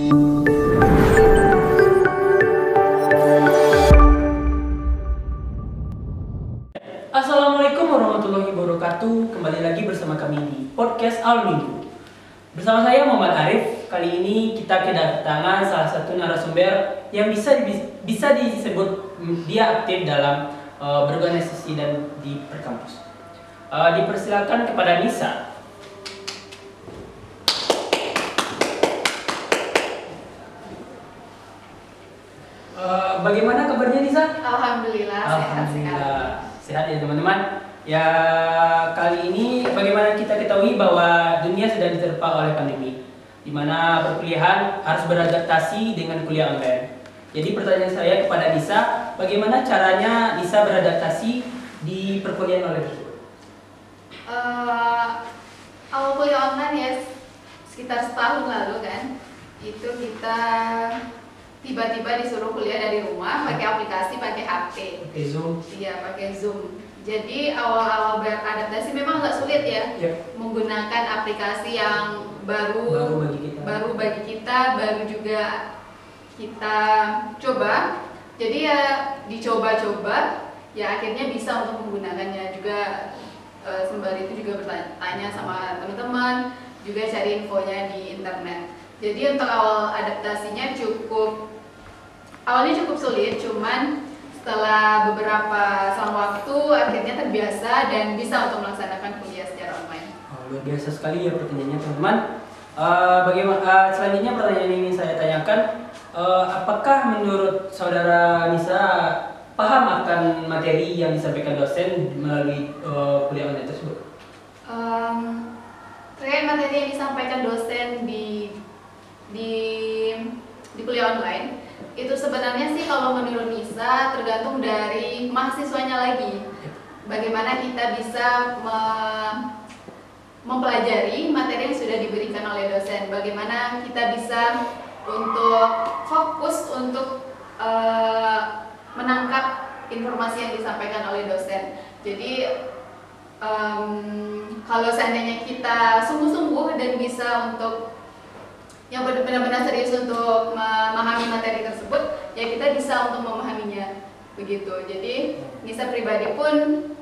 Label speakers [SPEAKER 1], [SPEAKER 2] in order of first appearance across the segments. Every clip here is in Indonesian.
[SPEAKER 1] Assalamualaikum warahmatullahi wabarakatuh. Kembali lagi bersama kami di podcast Al Minggu. Bersama saya Muhammad Arif. Kali ini kita kedatangan salah satu narasumber yang bisa disebut dia aktif dalam berorganisasi dan di perkampus. Dipersilakan kepada Nisa. Bagaimana kabarnya Nisa?
[SPEAKER 2] Alhamdulillah,
[SPEAKER 1] Sehat ya teman-teman. Ya, kali ini bagaimana kita ketahui bahwa dunia sedang diterpa oleh pandemi, di mana perkuliahan harus beradaptasi dengan kuliah online. Jadi pertanyaan saya kepada Nisa, bagaimana caranya Nisa beradaptasi di perkuliahan online tersebut?
[SPEAKER 2] Awal kuliah online ya sekitar setahun lalu kan, itu kita tiba-tiba disuruh kuliah dari rumah pakai aplikasi, pakai HP.
[SPEAKER 1] Pakai Zoom.
[SPEAKER 2] Iya, pakai Zoom. Jadi awal-awal beradaptasi memang nggak sulit ya, menggunakan aplikasi yang baru bagi kita, baru juga kita coba. Jadi ya dicoba-coba, ya akhirnya bisa untuk menggunakannya juga. Sembari itu juga bertanya sama teman-teman, juga cari infonya di internet. Jadi untuk awal adaptasinya awalnya cukup sulit, cuman setelah beberapa waktu akhirnya terbiasa dan bisa untuk melaksanakan kuliah secara online.
[SPEAKER 1] Luar biasa sekali ya pertanyaannya teman-teman. Selanjutnya pertanyaan ini saya tanyakan, apakah menurut saudara Nisa paham akan materi yang disampaikan dosen melalui kuliah online tersebut?
[SPEAKER 2] Terkait materi yang disampaikan dosen di kuliah online, itu sebenarnya sih kalau menurut Nisa tergantung dari mahasiswanya lagi. Bagaimana kita bisa mempelajari materi yang sudah diberikan oleh dosen. Bagaimana kita bisa untuk fokus untuk menangkap informasi yang disampaikan oleh dosen. Jadi kalau seandainya kita sungguh-sungguh dan bisa untuk yang benar-benar serius untuk memahami materi tersebut, ya kita bisa untuk memahaminya begitu. Jadi Nisa pribadi pun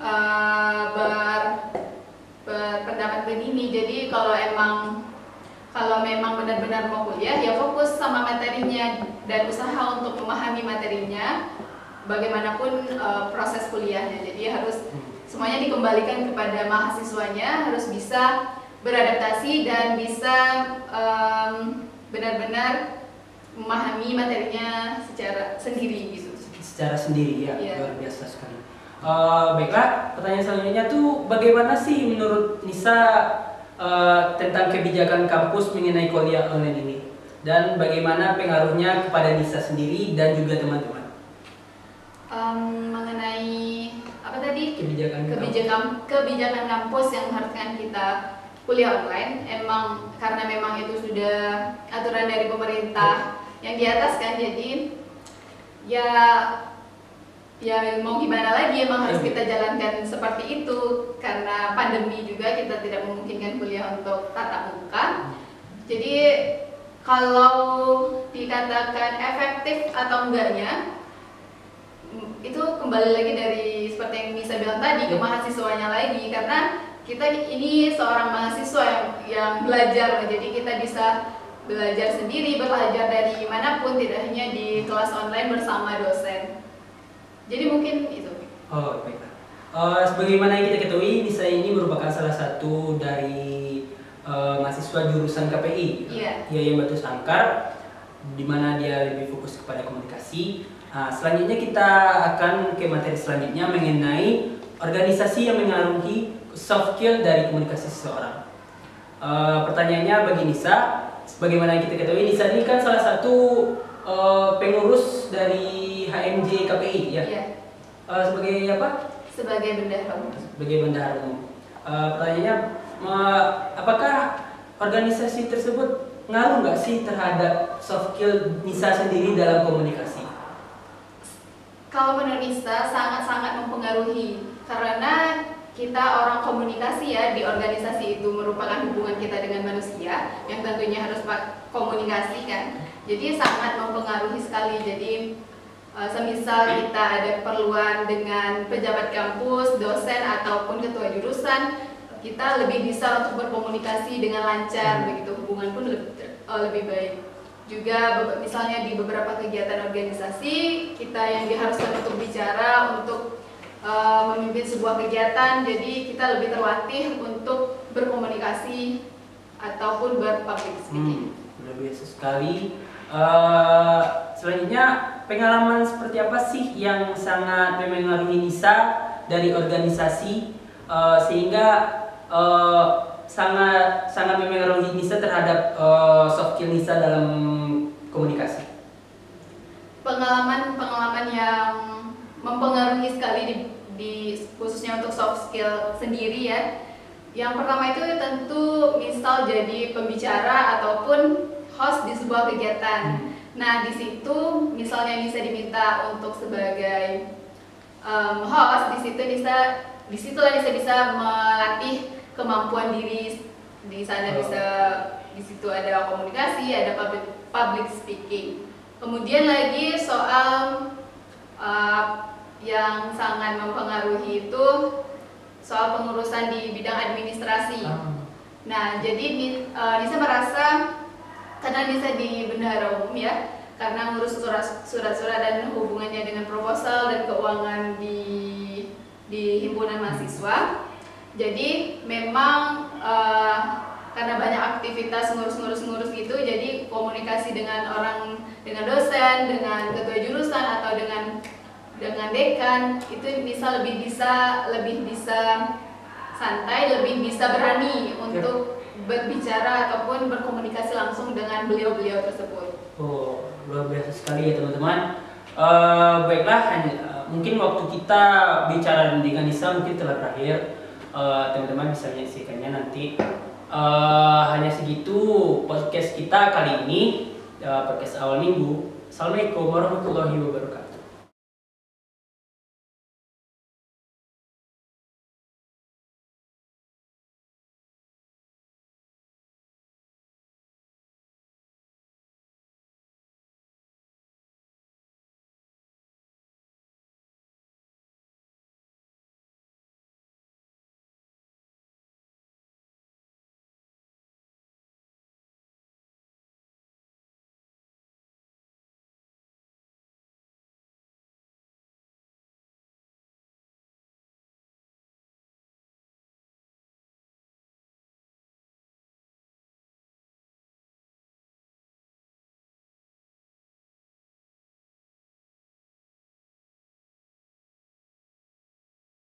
[SPEAKER 2] berpendapat begini. Jadi kalau memang benar-benar mau kuliah, ya fokus sama materinya dan usaha untuk memahami materinya. Bagaimanapun proses kuliahnya, jadi harus semuanya dikembalikan kepada mahasiswanya, harus bisa beradaptasi dan bisa benar-benar memahami materinya secara sendiri gitu.
[SPEAKER 1] Secara sendiri ya, luar biasa sekali. Baiklah, pertanyaan selanjutnya tuh bagaimana sih menurut Nisa tentang kebijakan kampus mengenai kuliah online ini, dan bagaimana pengaruhnya kepada Nisa sendiri dan juga teman-teman?
[SPEAKER 2] Mengenai apa tadi?
[SPEAKER 1] Kebijakan
[SPEAKER 2] kampus yang mengharuskan kita kuliah online, karena memang itu sudah aturan dari pemerintah yang di atas kan, jadi ya mau gimana lagi, emang harus kita jalankan seperti itu karena pandemi juga kita tidak memungkinkan kuliah untuk tatap muka. Jadi kalau dikatakan efektif atau enggaknya, itu kembali lagi dari seperti yang Nisa bilang tadi, ke mahasiswanya lagi, karena kita ini seorang mahasiswa yang belajar, jadi kita bisa belajar sendiri, belajar dari manapun, tidak hanya di kelas online bersama dosen. Jadi mungkin itu.
[SPEAKER 1] Oh, baiklah. Sebagaimana yang kita ketahui, Nisa ini merupakan salah satu dari mahasiswa jurusan KPI, yang Batu Sangkar, di mana dia lebih fokus kepada komunikasi. Selanjutnya kita akan ke materi selanjutnya mengenai organisasi yang mengaruhi soft skill dari komunikasi seseorang. Pertanyaannya bagi Nisa, sebagaimana yang kita ketahui, Nisa ini kan salah satu pengurus dari HMJ KPI ya? Iya. Sebagai apa?
[SPEAKER 2] Sebagai bendahara umum.
[SPEAKER 1] Sebagai bendahara umum. Pertanyaannya, apakah organisasi tersebut ngaruh nggak sih terhadap soft skill Nisa sendiri dalam komunikasi?
[SPEAKER 2] Kalau menurut Nisa sangat-sangat mempengaruhi, karena kita orang komunikasi ya, di organisasi itu merupakan hubungan kita dengan manusia yang tentunya harus komunikasi kan. Jadi sangat mempengaruhi sekali. Jadi semisal kita ada keperluan dengan pejabat kampus, dosen ataupun ketua jurusan, kita lebih bisa untuk berkomunikasi dengan lancar, begitu hubungan pun lebih baik. Juga misalnya di beberapa kegiatan organisasi kita yang diharuskan untuk bicara, untuk memimpin sebuah kegiatan, jadi kita lebih terlatih untuk berkomunikasi ataupun berpublic speaking.
[SPEAKER 1] Luar biasa sekali. Selanjutnya, pengalaman seperti apa sih yang sangat memengaruhi Nisa dari organisasi sehingga sangat memengaruhi Nisa terhadap soft skill Nisa dalam komunikasi?
[SPEAKER 2] Pengalaman yang mempengaruhi sekali di khususnya untuk soft skill sendiri ya. Yang pertama itu tentu misal jadi pembicara ataupun host di sebuah kegiatan. Nah di situ misalnya Nisa diminta untuk sebagai host, disitulah Nisa bisa melatih kemampuan diri di sana. Bisa di situ ada komunikasi, ada public speaking. Kemudian lagi soal yang sangat mempengaruhi itu soal pengurusan di bidang administrasi. Nah, jadi Nisa merasa karena Nisa di bendahara umum ya, karena ngurus surat-surat dan hubungannya dengan proposal dan keuangan di himpunan mahasiswa. Jadi memang karena banyak aktivitas ngurus gitu, jadi komunikasi dengan dosen, dengan ketua jurusan atau dengan dekan itu lebih bisa santai, lebih bisa berani untuk berbicara ataupun berkomunikasi langsung dengan beliau-beliau tersebut.
[SPEAKER 1] Oh, luar biasa sekali ya teman-teman. Baiklah, mungkin waktu kita bicara dengan Nisa mungkin telah berakhir. Teman-teman bisa menyaksikannya nanti. Hanya segitu podcast kita kali ini, podcast awal minggu. Assalamualaikum warahmatullahi wabarakatuh.